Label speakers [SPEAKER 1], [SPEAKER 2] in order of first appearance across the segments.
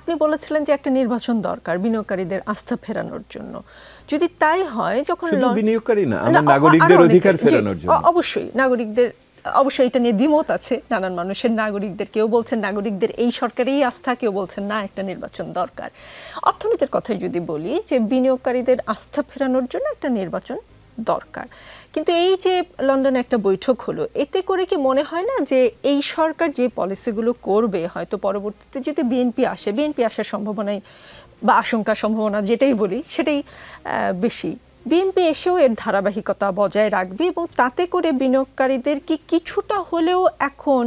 [SPEAKER 1] আপনি বলেছিলেন যে একটা নির্বাচন দরকার বিনিয়োগকারীদের আস্থা ফেরানোর জন্য। যদি তাই হয়, যখন
[SPEAKER 2] বিনিয়োগকারী না, আমার নাগরিকদের অধিকার ফেরানোর জন্য
[SPEAKER 1] অবশ্যই নাগরিকদের, অবশ্যই এটা নিয়ে দ্বিমত আছে নানান মানুষের। নাগরিকদের কেউ বলছেন নাগরিকদের এই সরকারেই আস্থা, কেউ বলছেন না একটা নির্বাচন দরকার। অর্থনীতির কথাই যদি বলি, যে বিনিয়োগকারীদের আস্থা ফেরানোর জন্য একটা নির্বাচন দরকার, কিন্তু এই যে লন্ডনে একটা বৈঠক হলো, এতে করে কি মনে হয় না যে এই সরকার যে পলিসিগুলো করবে, হয়তো পরবর্তীতে যদি বিএনপি আসার সম্ভাবনাই বা আশঙ্কা সম্ভাবনা যেটাই বলি সেটাই বেশি, বিএনপি এসেও এর ধারাবাহিকতা বজায় রাখবে এবং তাতে করে বিনিয়োগকারীদের কি কিছুটা হলেও এখন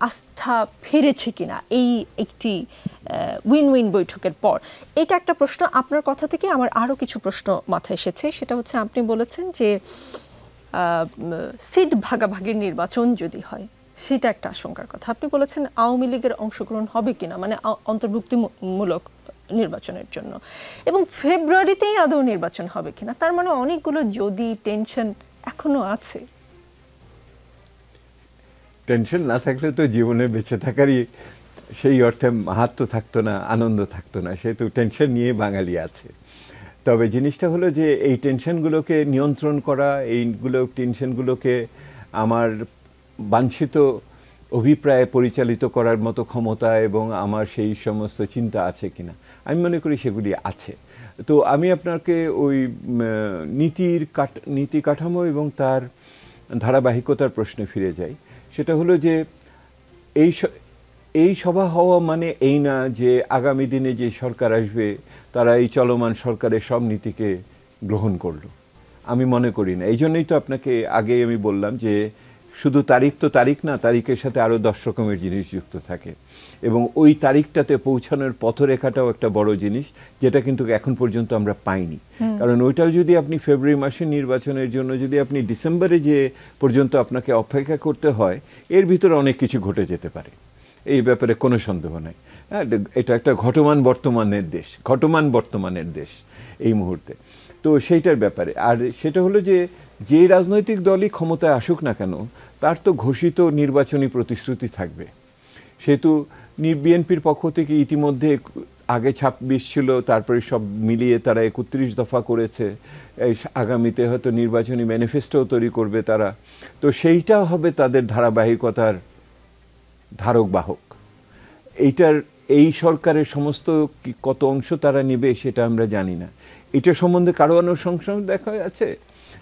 [SPEAKER 1] আস্থা ফিরেছে কিনা এই একটি উইন উইন বৈঠকের পর? এটা একটা প্রশ্ন। আপনার কথা থেকে আমার আরও কিছু প্রশ্ন মাথায় এসেছে। সেটা হচ্ছে, আপনি বলেছেন যে সিট ভাগাভাগির নির্বাচন যদি হয় সেটা একটা আশঙ্কার কথা। আপনি বলেছেন আওয়ামী লীগের অংশগ্রহণ হবে কিনা, মানে অন্তর্ভুক্তিমূলক নির্বাচনের জন্য, এবং ফেব্রুয়ারিতেই আদৌ নির্বাচন হবে কিনা। তার মানে অনেকগুলো যদি টেনশন এখনো আছে।
[SPEAKER 2] টেনশন না থাকলে তো জীবনে বেঁচে থাকারই সেই অর্থে মাহাত্ম্য থাকতো না, আনন্দ থাকতো না। সেহেতু টেনশন নিয়ে বাঙালি আছে। তবে জিনিসটা হলো যে এই টেনশনগুলোকে নিয়ন্ত্রণ করা, টেনশনগুলোকে আমার বাঞ্ছিত অভিপ্রায়ে পরিচালিত করার মতো ক্ষমতা এবং আমার সেই সমস্ত চিন্তা আছে কিনা, আমি মনে করি সেগুলি আছে। তো আমি আপনাকে ওই নীতি কাঠামো এবং তার ধারাবাহিকতার প্রশ্নে ফিরে যাই। সেটা হলো যে এই সভা হওয়া মানে এই না যে আগামী দিনে যে সরকার আসবে তারা এই চলমান সরকারের সব নীতিকে গ্রহণ করলো, আমি মনে করি না। এই জন্যই তো আপনাকে আগে আমি বললাম যে শুধু তারিখ তো তারিখ না, তারিখের সাথে আরও 10 রকমের জিনিস যুক্ত থাকে, এবং ওই তারিখটাতে পৌঁছানোর পথরেখাটাও একটা বড় জিনিস, যেটা কিন্তু এখন পর্যন্ত আমরা পাইনি। কারণ ওইটাও যদি আপনি ফেব্রুয়ারি মাসে নির্বাচনের জন্য যদি আপনি ডিসেম্বরে যে পর্যন্ত আপনাকে অপেক্ষা করতে হয়, এর ভিতরে অনেক কিছু ঘটে যেতে পারে, এই ব্যাপারে কোনো সন্দেহ নাই। এটা একটা ঘটমান বর্তমানের দেশ এই মুহূর্তে। তো সেইটার ব্যাপারে, আর সেটা হলো যে রাজনৈতিক দলই ক্ষমতায় আসুক না কেন, তার তো ঘোষিত নির্বাচনী প্রতিশ্রুতি থাকবে। সেহেতু বিএনপির পক্ষ থেকে ইতিমধ্যে আগে 26 ছিল, তারপরে সব মিলিয়ে তারা 31 দফা করেছে। আগামীতে হয়তো নির্বাচনী ম্যানিফেস্টো তৈরি করবে তারা। তো সেইটা হবে তাদের ধারাবাহিকতার ধারক বাহক। এই সরকারের সমস্ত কত অংশ তারা নেবে সেটা আমরা জানি না। এটা সম্বন্ধে কারো অনুসংশয় দেখা যাচ্ছে।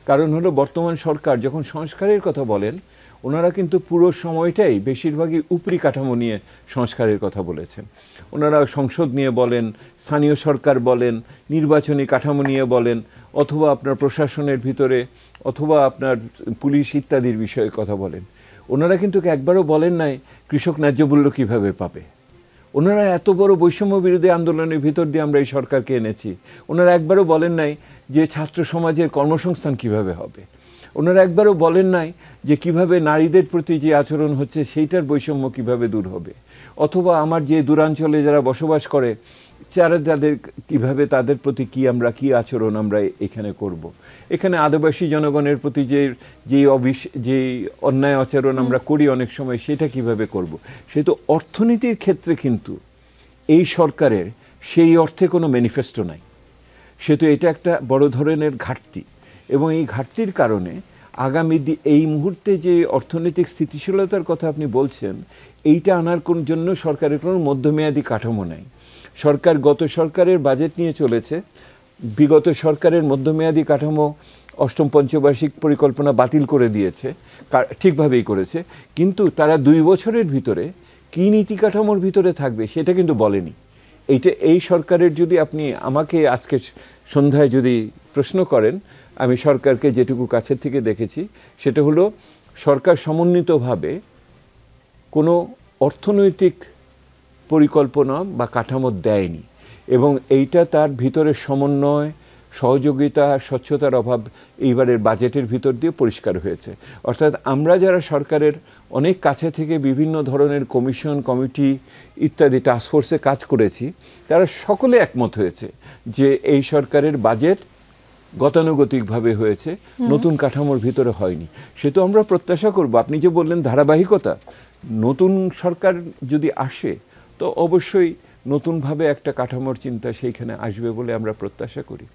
[SPEAKER 2] কারণ হলো বর্তমান সরকার যখন সংস্কারের কথা বলেন, ওনারা কিন্তু পুরো সময়টাই বেশিরভাগই উপরি কাঠামো নিয়ে সংস্কারের কথা বলেছেন। ওনারা সংসদ নিয়ে বলেন, স্থানীয় সরকার বলেন, নির্বাচনী কাঠামো নিয়ে বলেন, অথবা আপনার প্রশাসনের ভিতরে, অথবা আপনার পুলিশ ইত্যাদির বিষয়ে কথা বলেন। ওনারা কিন্তু একবারও বলেন নাই কৃষক ন্যায্য মূল্য কীভাবে পাবে। ওনারা এত বড় বৈষম্য বিরোধী আন্দোলনের ভিতর দিয়ে আমরা এই সরকারকে এনেছি। ওনারা একবারও বলেন নাই যে ছাত্র সমাজের কর্মসংস্থান কিভাবে হবে। ওনারা একবারও বলেন নাই যে কিভাবে নারীদের প্রতি যে আচরণ হচ্ছে সেইটার বৈষম্য কিভাবে দূর হবে, অথবা আমার যে দূরাঞ্চলে যারা বসবাস করে তাদের কিভাবে, তাদের প্রতি কি আচরণ আমরা এখানে করব। এখানে আদিবাসী জনগণের প্রতি যে অন্যায় আচরণ আমরা করি অনেক সময়, সেটা কিভাবে করব। সেহেতু অর্থনীতির ক্ষেত্রে কিন্তু এই সরকারের সেই অর্থে কোনো ম্যানিফেস্টো নাই। সেহেতু এটা একটা বড় ধরনের ঘাটতি, এবং এই ঘাটতির কারণে আগামী এই মুহূর্তে যে অর্থনৈতিক স্থিতিশীলতার কথা আপনি বলছেন, এইটা আনার জন্য সরকারের কোনো মধ্যমেয়াদী কাঠামো নাই। গত সরকারের বাজেট নিয়ে চলেছে, বিগত সরকারের মধ্যমেয়াদী কাঠামো অষ্টম পঞ্চবার্ষিক পরিকল্পনা বাতিল করে দিয়েছে, ঠিকভাবেই করেছে, কিন্তু তারা 2 বছরের ভিতরে কী নীতি কাঠামোর ভিতরে থাকবে সেটা কিন্তু বলেনি। এই সরকারের যদি আপনি আমাকে আজকে সন্ধ্যায় যদি প্রশ্ন করেন, আমি সরকারকে যেটুকু কাছের থেকে দেখেছি সেটা হলো সরকার সমন্বিতভাবে কোনো অর্থনৈতিক পরিকল্পনা বা কাঠামো দেয়নি, এবং এইটা তার ভিতরে সমন্বয়, সহযোগিতা, স্বচ্ছতার অভাব এইবারের বাজেটের ভিতর দিয়ে পরিষ্কার হয়েছে। অর্থাৎ আমরা যারা সরকারের অনেক কাছে থেকে বিভিন্ন ধরনের কমিশন, কমিটি ইত্যাদি টাস্কফোর্সে কাজ করেছি, তারা সকলে একমত হয়েছে যে এই সরকারের বাজেট গতানুগতিকভাবে হয়েছে, নতুন কাঠামোর ভিতরে হয়নি। সে তো আমরা প্রত্যাশা করব। আপনি যে বললেন ধারাবাহিকতা, নতুন সরকার যদি আসে তো অবশ্যই নতুনভাবে একটা কাঠামোর চিন্তা সেইখানে আসবে বলে আমরা প্রত্যাশা করি।